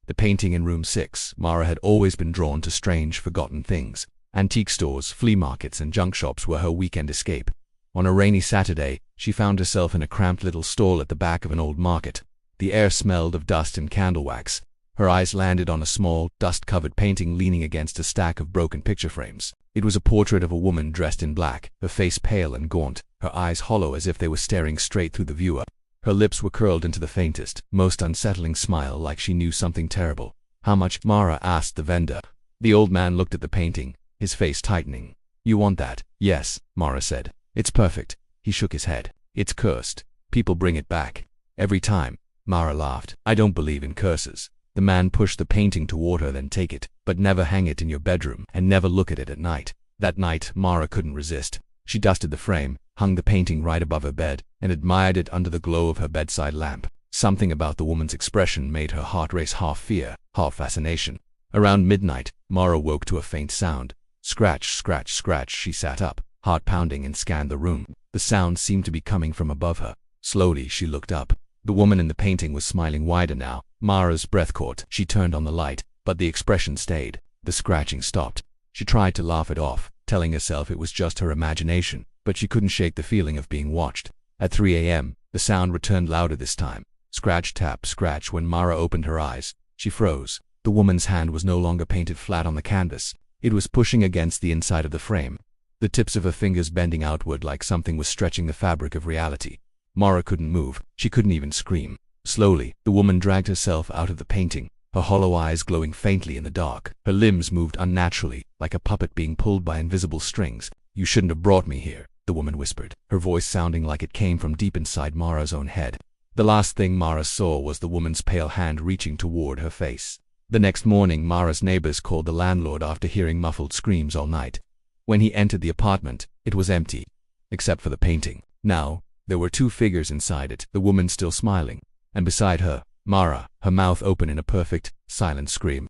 The painting in room 6. Mara had always been drawn to strange, forgotten things. Antique stores, flea markets, and junk shops were her weekend escape. On a rainy Saturday, she found herself in a cramped little stall at the back of an old market. The air smelled of dust and candle wax. Her eyes landed on a small, dust-covered painting leaning against a stack of broken picture frames. It was a portrait of a woman dressed in black, her face pale and gaunt, her eyes hollow as if they were staring straight through the viewer. Her lips were curled into the faintest, most unsettling smile, like she knew something terrible. "How much?" Mara asked the vendor. The old man looked at the painting, his face tightening. "You want that?" "Yes," Mara said. "It's perfect." He shook his head. "It's cursed. People bring it back. Every time." Mara laughed. "I don't believe in curses." The man pushed the painting toward her. "Then take it, but never hang it in your bedroom, and never look at it at night." That night, Mara couldn't resist. She dusted the frame, hung the painting right above her bed, and admired it under the glow of her bedside lamp. Something about the woman's expression made her heart race, half fear, half fascination. Around midnight, Mara woke to a faint sound. Scratch, scratch, scratch. She sat up, heart pounding, and scanned the room. The sound seemed to be coming from above her. Slowly, she looked up. The woman in the painting was smiling wider now. Mara's breath caught. She turned on the light, but the expression stayed. The scratching stopped. She tried to laugh it off, telling herself it was just her imagination, but she couldn't shake the feeling of being watched. At 3 a.m., the sound returned, louder this time. Scratch, tap, scratch. When Mara opened her eyes, she froze. The woman's hand was no longer painted flat on the canvas. It was pushing against the inside of the frame, the tips of her fingers bending outward like something was stretching the fabric of reality. Mara couldn't move. She couldn't even scream. Slowly, the woman dragged herself out of the painting, her hollow eyes glowing faintly in the dark. Her limbs moved unnaturally, like a puppet being pulled by invisible strings. "You shouldn't have brought me here," the woman whispered, her voice sounding like it came from deep inside Mara's own head. The last thing Mara saw was the woman's pale hand reaching toward her face. The next morning, Mara's neighbors called the landlord after hearing muffled screams all night. When he entered the apartment, it was empty, except for the painting. Now, there were 2 figures inside it, the woman still smiling, and beside her, Mara, her mouth open in a perfect, silent scream.